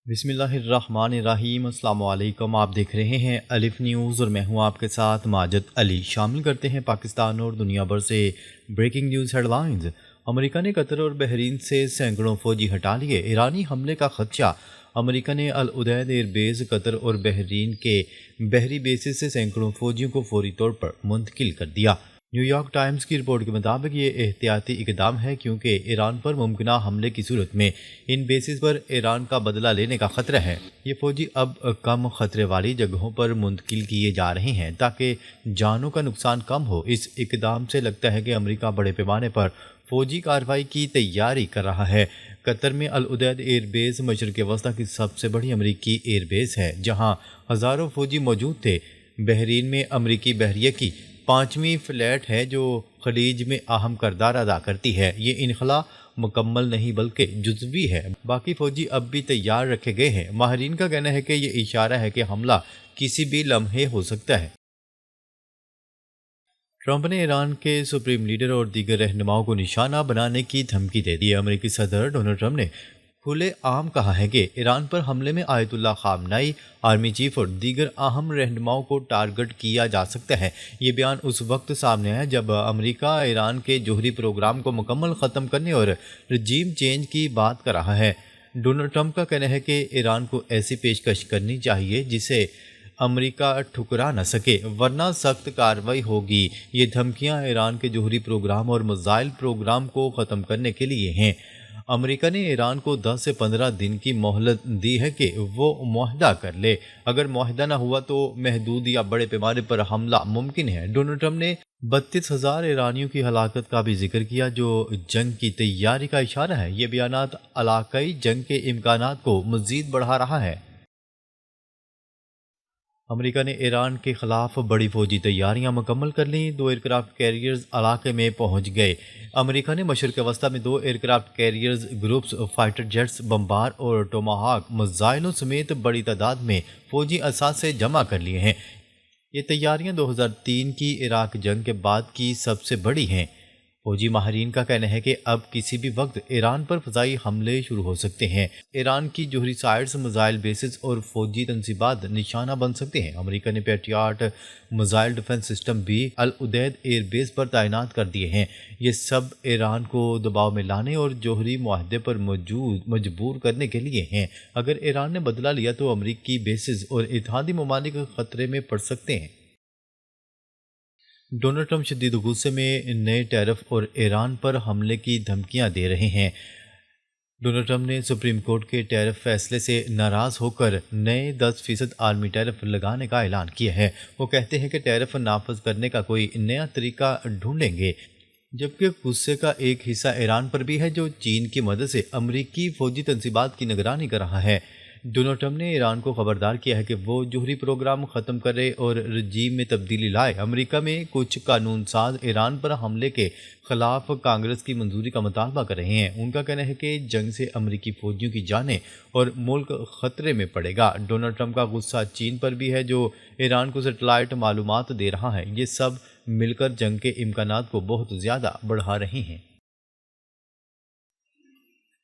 بسم اللہ الرحمن الرحیم۔ السلام علیکم، آپ دیکھ رہے ہیں الف نیوز اور میں ہوں آپ کے ساتھ ماجد علی۔ شامل کرتے ہیں پاکستان اور دنیا بھر سے بریکنگ نیوز ہیڈ لائنز۔ امریکہ نے قطر اور بحرین سے سینکڑوں فوجی ہٹا لیے، ایرانی حملے کا خدشہ۔ امریکہ نے العدید ایئر بیس قطر اور بحرین کے بحری بیسز سے سینکڑوں فوجیوں کو فوری طور پر منتقل کر دیا۔ نیو یارک ٹائمز کی رپورٹ کے مطابق یہ احتیاطی اقدام ہے کیونکہ ایران پر ممکنہ حملے کی صورت میں ان بیسز پر ایران کا بدلہ لینے کا خطرہ ہے۔ یہ فوجی اب کم خطرے والی جگہوں پر منتقل کیے جا رہے ہیں تاکہ جانوں کا نقصان کم ہو۔ اس اقدام سے لگتا ہے کہ امریکہ بڑے پیمانے پر فوجی کارروائی کی تیاری کر رہا ہے۔ قطر میں العدید ایئر بیس مشرق وسطی کی سب سے بڑی امریکی ایئر بیس ہے جہاں ہزاروں فوجی موجود تھے۔ بحرین میں امریکی بحریہ کی 5ویں فلیٹ ہے جو خلیج میں اہم کردار ادا کرتی ہے۔ یہ انخلا مکمل نہیں بلکہ جزوی ہے، باقی فوجی اب بھی تیار رکھے گئے ہیں۔ ماہرین کا کہنا ہے کہ یہ اشارہ ہے کہ حملہ کسی بھی لمحے ہو سکتا ہے۔ ٹرمپ نے ایران کے سپریم لیڈر اور دیگر رہنماؤں کو نشانہ بنانے کی دھمکی دے دی۔ امریکی صدر ڈونلڈ ٹرمپ نے کھلے عام کہا ہے کہ ایران پر حملے میں آیت اللہ خامنائی، آرمی چیف اور دیگر اہم رہنماؤں کو ٹارگٹ کیا جا سکتا ہے۔ یہ بیان اس وقت سامنے آیا جب امریکہ ایران کے جوہری پروگرام کو مکمل ختم کرنے اور رجیم چینج کی بات کر رہا ہے۔ ڈونلڈ ٹرمپ کا کہنا ہے کہ ایران کو ایسی پیشکش کرنی چاہیے جسے امریکہ ٹھکرا نہ سکے ورنہ سخت کارروائی ہوگی۔ یہ دھمکیاں ایران کے جوہری پروگرام اور میزائل پروگرام کو ختم کرنے کے لیے ہیں۔ امریکہ نے ایران کو 10 سے 15 دن کی مہلت دی ہے کہ وہ معاہدہ کر لے۔ اگر معاہدہ نہ ہوا تو محدود یا بڑے پیمانے پر حملہ ممکن ہے۔ ڈونلڈ ٹرمپ نے 32,000 ایرانیوں کی ہلاکت کا بھی ذکر کیا جو جنگ کی تیاری کا اشارہ ہے۔ یہ بیانات علاقائی جنگ کے امکانات کو مزید بڑھا رہا ہے۔ امریکہ نے ایران کے خلاف بڑی فوجی تیاریاں مکمل کر لیں، 2 ایئرکرافٹ کیریئرز علاقے میں پہنچ گئے۔ امریکہ نے مشرق وسطی میں 2 aircraft carriers groups, fighter jets, بمبار اور ٹوماہاک میزائلوں سمیت بڑی تعداد میں فوجی اثاثے جمع کر لیے ہیں۔ یہ تیاریاں 2003 کی عراق جنگ کے بعد کی سب سے بڑی ہیں۔ فوجی ماہرین کا کہنا ہے کہ اب کسی بھی وقت ایران پر فضائی حملے شروع ہو سکتے ہیں۔ ایران کی جوہری سائٹس، میزائل بیسز اور فوجی تنصیبات نشانہ بن سکتے ہیں۔ امریکہ نے پیٹریاٹ میزائل ڈیفنس سسٹم بھی العدید ایئر بیس پر تعینات کر دیے ہیں۔ یہ سب ایران کو دباؤ میں لانے اور جوہری معاہدے پر مجبور کرنے کے لیے ہیں۔ اگر ایران نے بدلہ لیا تو امریکی بیسز اور اتحادی ممالک خطرے میں پڑ سکتے ہیں۔ ڈونلڈ ٹرمپ شدید غصے میں نئے ٹیرف اور ایران پر حملے کی دھمکیاں دے رہے ہیں۔ ڈونلڈ ٹرمپ نے سپریم کورٹ کے ٹیرف فیصلے سے ناراض ہو کر نئے 10% عالمی ٹیرف لگانے کا اعلان کیا ہے۔ وہ کہتے ہیں کہ ٹیرف نافذ کرنے کا کوئی نیا طریقہ ڈھونڈیں گے، جبکہ غصے کا ایک حصہ ایران پر بھی ہے جو چین کی مدد سے امریکی فوجی تنصیبات کی نگرانی کر رہا ہے۔ ڈونلڈ ٹرمپ نے ایران کو خبردار کیا ہے کہ وہ جوہری پروگرام ختم کرے اور رجیم میں تبدیلی لائے۔ امریکہ میں کچھ قانون ساز ایران پر حملے کے خلاف کانگریس کی منظوری کا مطالبہ کر رہے ہیں۔ ان کا کہنا ہے کہ جنگ سے امریکی فوجیوں کی جانیں اور ملک خطرے میں پڑے گا۔ ڈونلڈ ٹرمپ کا غصہ چین پر بھی ہے جو ایران کو سیٹلائٹ معلومات دے رہا ہے۔ یہ سب مل کر جنگ کے امکانات کو بہت زیادہ بڑھا رہے ہیں۔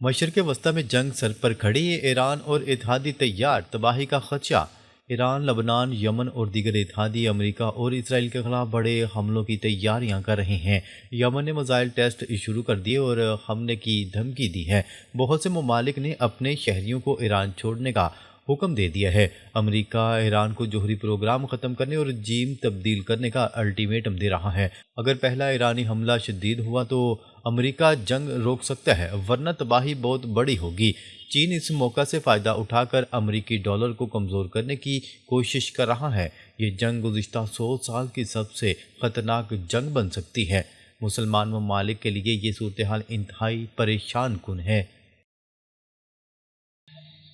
مشرق وسطی میں جنگ سر پر کھڑی ہے، ایران اور اتحادی تیار، تباہی کا خدشہ۔ ایران، لبنان، یمن اور دیگر اتحادی امریکہ اور اسرائیل کے خلاف بڑے حملوں کی تیاریاں کر رہے ہیں۔ یمن نے میزائل ٹیسٹ شروع کر دیے اور حملے کی دھمکی دی ہے۔ بہت سے ممالک نے اپنے شہریوں کو ایران چھوڑنے کا حکم دے دیا ہے۔ امریکہ ایران کو جوہری پروگرام ختم کرنے اور رجیم تبدیل کرنے کا الٹیمیٹم دے رہا ہے۔ اگر پہلا ایرانی حملہ شدید ہوا تو امریکہ جنگ روک سکتا ہے ورنہ تباہی بہت بڑی ہوگی۔ چین اس موقع سے فائدہ اٹھا کر امریکی ڈالر کو کمزور کرنے کی کوشش کر رہا ہے۔ یہ جنگ گزشتہ 100 سال کی سب سے خطرناک جنگ بن سکتی ہے۔ مسلمان ممالک کے لیے یہ صورتحال انتہائی پریشان کن ہے۔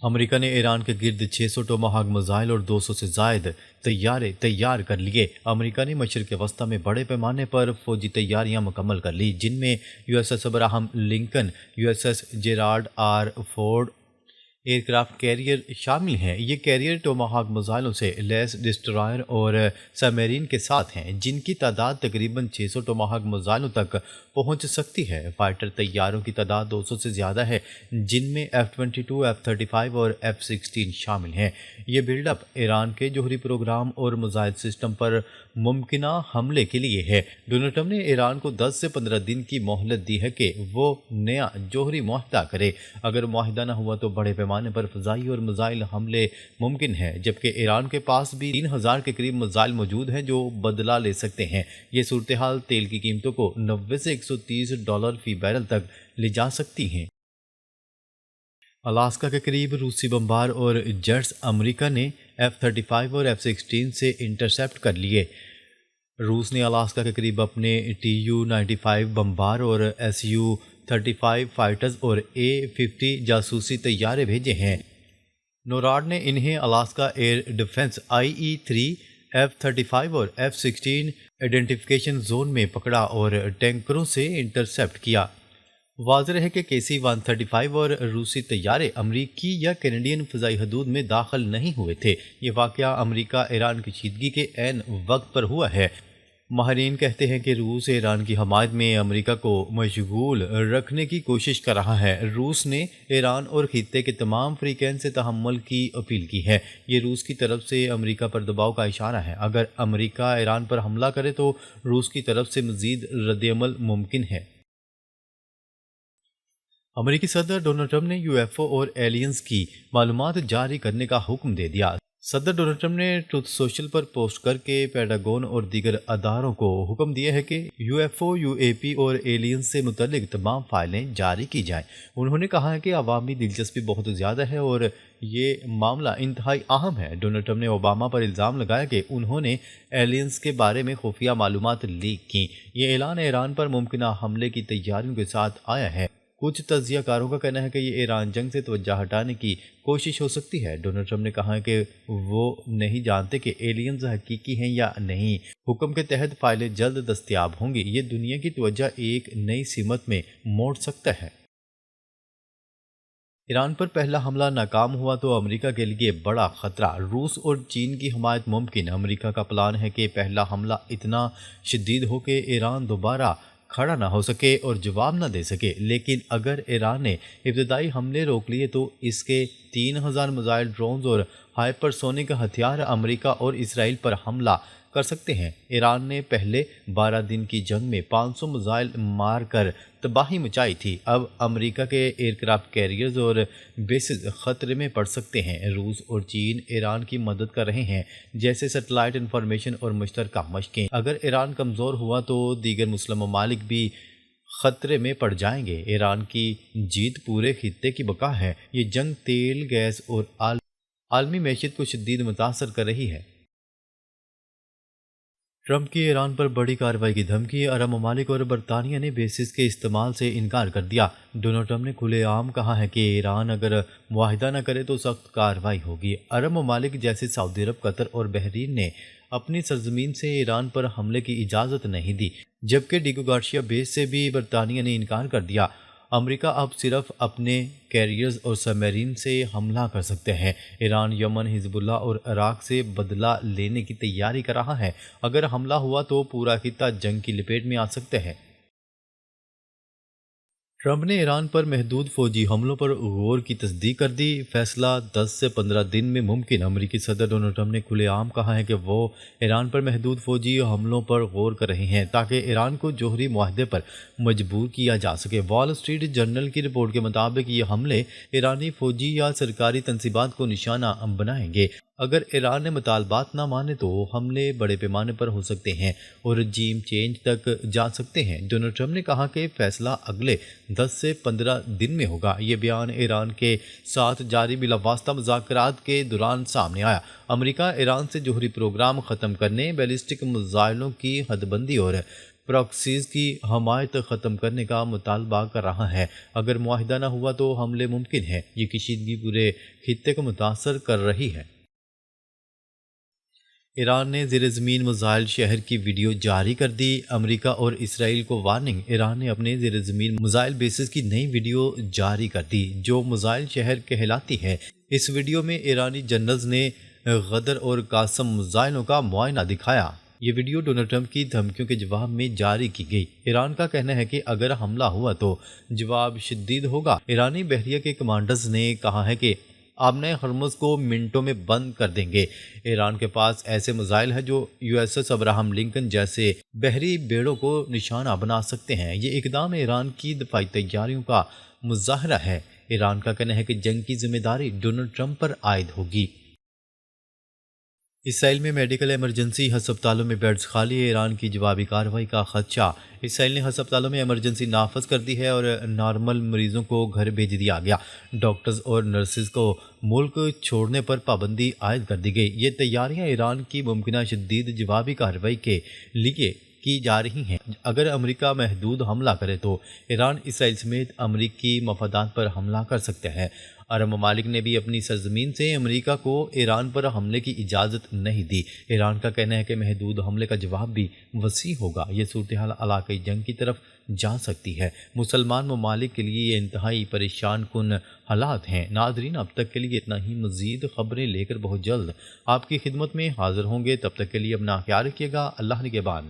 امریکہ نے ایران کے گرد 600 ٹوماہاک میزائل اور 200 سے زائد طیارے تیار کر لیے۔ امریکہ نے مشرق وسطی میں بڑے پیمانے پر فوجی تیاریاں مکمل کر لی، جن میں USS Abraham Lincoln, USS Gerald R Ford, aircraft carrier شامل ہیں۔ یہ کیریئر ٹوماہاک میزائلوں سے لیس ڈسٹرائر اور سبمیرین کے ساتھ ہیں، جن کی تعداد تقریباً 600 ٹوماہاک میزائلوں تک پہنچ سکتی ہے۔ فائٹر طیاروں کی تعداد 200 سے زیادہ ہے، جن میں F-22، F-35 اور F-16 شامل ہیں۔ یہ بلڈ اپ ایران کے جوہری پروگرام اور میزائل سسٹم پر ممکنہ حملے کے لیے ہے۔ ڈونلڈ ٹرمپ نے ایران کو 10 سے 15 دن کی مہلت دی ہے کہ وہ نیا جوہری معاہدہ کرے۔ اگر معاہدہ نہ ہوا تو بڑے پیمانے پر فضائی اور میزائل حملے ممکن ہیں، جبکہ ایران کے پاس بھی 3000 کے قریب میزائل موجود ہیں جو بدلہ لے سکتے ہیں۔ یہ صورتحال تیل کی قیمتوں کو $90 سے $130 فی بیرل تک لے جا سکتی ہیں۔ الاسکا کے قریب روسی بمبار اور جیٹس امریکہ نے F-35 اور F-16 سے انٹرسیپٹ کر لیے۔ روس نے الاسکا کے قریب اپنے Tu-95 بمبار اور Su-35 فائٹرز اور A-50 جاسوسی طیارے بھیجے ہیں۔ نوراڈ نے انہیں Alaska air defence IE-3 F-35 اور F-16 آئیڈینٹیفیکیشن زون میں پکڑا اور ٹینکروں سے انٹرسیپٹ کیا۔ واضح ہے کہ KC-135 اور روسی طیارے امریکی یا کینیڈین فضائی حدود میں داخل نہیں ہوئے تھے۔ یہ واقعہ امریکہ ایران کشیدگی کے عین وقت پر ہوا ہے۔ ماہرین کہتے ہیں کہ روس ایران کی حمایت میں امریکہ کو مشغول رکھنے کی کوشش کر رہا ہے۔ روس نے ایران اور خطے کے تمام فریقین سے تحمل کی اپیل کی ہے۔ یہ روس کی طرف سے امریکہ پر دباؤ کا اشارہ ہے۔ اگر امریکہ ایران پر حملہ کرے تو روس کی طرف سے مزید ردعمل ممکن ہے۔ امریکی صدر ڈونلڈ ٹرمپ نے UFO اور ایلینز کی معلومات جاری کرنے کا حکم دے دیا۔ صدر ڈونلڈ ٹرمپ نے ٹروتھ سوشل پر پوسٹ کر کے پینٹاگون اور دیگر اداروں کو حکم دیا ہے کہ UFO، UAP اور ایلینز سے متعلق تمام فائلیں جاری کی جائیں۔ انہوں نے کہا ہے کہ عوامی دلچسپی بہت زیادہ ہے اور یہ معاملہ انتہائی اہم ہے۔ ڈونلڈ ٹرمپ نے اوباما پر الزام لگایا کہ انہوں نے ایلینز کے بارے میں خفیہ معلومات لیک کیں۔ یہ اعلان ایران پر ممکنہ حملے کی تیاریوں کے ساتھ آیا ہے۔ کچھ تجزیہ کاروں کا کہنا ہے کہ یہ ایران جنگ سے توجہ ہٹانے کی کوشش ہو سکتی ہے۔ ڈونلڈ ٹرمپ نے کہا ہے کہ وہ نہیں جانتے کہ ایلینز حقیقی ہیں یا نہیں۔ حکم کے تحت فائلیں جلد دستیاب ہوں گی۔ یہ دنیا کی توجہ ایک نئی سمت میں موڑ سکتا ہے۔ ایران پر پہلا حملہ ناکام ہوا تو امریکہ کے لیے بڑا خطرہ۔ روس اور چین کی حمایت ممکن۔ امریکہ کا پلان ہے کہ پہلا حملہ اتنا شدید ہو کہ ایران دوبارہ کھڑا نہ ہو سکے اور جواب نہ دے سکے، لیکن اگر ایران نے ابتدائی حملے روک لیے تو اس کے 3000 میزائل، ڈرونز اور ہائپر سونک ہتھیار امریکہ اور اسرائیل پر حملہ کر سکتے ہیں۔ ایران نے پہلے 12 دن کی جنگ میں 500 میزائل مار کر تباہی مچائی تھی۔ اب امریکہ کے ایئر کرافٹ کیریئرز اور بیسز خطرے میں پڑ سکتے ہیں۔ روس اور چین ایران کی مدد کر رہے ہیں، جیسے سیٹلائٹ انفارمیشن اور مشترکہ مشقیں۔ اگر ایران کمزور ہوا تو دیگر مسلم ممالک بھی خطرے میں پڑ جائیں گے۔ ایران کی جیت پورے خطے کی بقا ہے۔ یہ جنگ تیل، گیس اور عالمی معیشت کو شدید متاثر کر رہی ہے۔ ٹرمپ کی ایران پر بڑی کارروائی کی دھمکی۔ عرب ممالک اور برطانیہ نے بیسز کے استعمال سے انکار کر دیا۔ ڈونلڈ ٹرمپ نے کھلے عام کہا ہے کہ ایران اگر معاہدہ نہ کرے تو سخت کارروائی ہوگی۔ عرب ممالک جیسے سعودی عرب، قطر اور بحرین نے اپنی سرزمین سے ایران پر حملے کی اجازت نہیں دی، جبکہ ڈیگو گارشیا بیس سے بھی برطانیہ نے انکار کر دیا۔ امریکہ اب صرف اپنے کیریئرز اور سبمیرین سے حملہ کر سکتے ہیں۔ ایران یمن، حزب اللہ اور عراق سے بدلہ لینے کی تیاری کر رہا ہے۔ اگر حملہ ہوا تو پورا خطہ جنگ کی لپیٹ میں آ سکتا ہے۔ ٹرمپ نے ایران پر محدود فوجی حملوں پر غور کی تصدیق کر دی۔ فیصلہ 10 سے 15 دن میں ممکن۔ امریکی صدر ڈونلڈ ٹرمپ نے کھلے عام کہا ہے کہ وہ ایران پر محدود فوجی حملوں پر غور کر رہے ہیں تاکہ ایران کو جوہری معاہدے پر مجبور کیا جا سکے۔ وال اسٹریٹ جرنل کی رپورٹ کے مطابق یہ حملے ایرانی فوجی یا سرکاری تنصیبات کو نشانہ بنائیں گے۔ اگر ایران نے مطالبات نہ مانے تو حملے بڑے پیمانے پر ہو سکتے ہیں اور رجیم چینج تک جا سکتے ہیں۔ ڈونلڈ ٹرمپ نے کہا کہ فیصلہ اگلے 10 سے 15 دن میں ہوگا۔ یہ بیان ایران کے ساتھ جاری بلا واسطہ مذاکرات کے دوران سامنے آیا۔ امریکہ ایران سے جوہری پروگرام ختم کرنے، بیلسٹک میزائلوں کی حد بندی اور پراکسیز کی حمایت ختم کرنے کا مطالبہ کر رہا ہے۔ اگر معاہدہ نہ ہوا تو حملے ممکن ہیں۔ یہ کشیدگی پورے خطے کو متاثر کر رہی ہے۔ ایران نے زیر زمین میزائل شہر کی ویڈیو جاری کر دی۔ امریکہ اور اسرائیل کو وارننگ۔ ایران نے اپنے زیر زمین میزائل بیسز کی نئی ویڈیو جاری کر دی جو میزائل شہر کہلاتی ہے۔ اس ویڈیو میں ایرانی جنرلز نے غدر اور قاسم میزائلوں کا معائنہ دکھایا۔ یہ ویڈیو ڈونلڈ ٹرمپ کی دھمکیوں کے جواب میں جاری کی گئی۔ ایران کا کہنا ہے کہ اگر حملہ ہوا تو جواب شدید ہوگا۔ ایرانی بحریہ کے کمانڈرز نے کہا ہے کہ آبنائے ہرمز کو منٹوں میں بند کر دیں گے۔ ایران کے پاس ایسے میزائل ہیں جو USS ابراہم لنکن جیسے بحری بیڑوں کو نشانہ بنا سکتے ہیں۔ یہ اقدام ایران کی دفاعی تیاریوں کا مظاہرہ ہے۔ ایران کا کہنا ہے کہ جنگ کی ذمہ داری ڈونلڈ ٹرمپ پر عائد ہوگی۔ اسرائیل میں میڈیکل ایمرجنسی ہسپتالوں میں بیڈز خالی۔ ایران کی جوابی کارروائی کا خدشہ۔ اسرائیل نے ہسپتالوں میں ایمرجنسی نافذ کر دی ہے اور نارمل مریضوں کو گھر بھیج دیا گیا۔ ڈاکٹرز اور نرسز کو ملک چھوڑنے پر پابندی عائد کر دی گئی۔ یہ تیاریاں ایران کی ممکنہ شدید جوابی کارروائی کے لیے کی جا رہی ہیں۔ اگر امریکہ محدود حملہ کرے تو ایران اسرائیل سمیت امریکی مفادات پر حملہ کر سکتے ہیں۔ عرب ممالک نے بھی اپنی سرزمین سے امریکہ کو ایران پر حملے کی اجازت نہیں دی۔ ایران کا کہنا ہے کہ محدود حملے کا جواب بھی وسیع ہوگا۔ یہ صورتحال علاقائی جنگ کی طرف جا سکتی ہے۔ مسلمان ممالک کے لیے یہ انتہائی پریشان کن حالات ہیں۔ ناظرین، اب تک کے لیے اتنا ہی۔ مزید خبریں لے کر بہت جلد آپ کی خدمت میں حاضر ہوں گے۔ تب تک کے لیے اپنا خیال رکھیے گا۔ اللہ نگہبان۔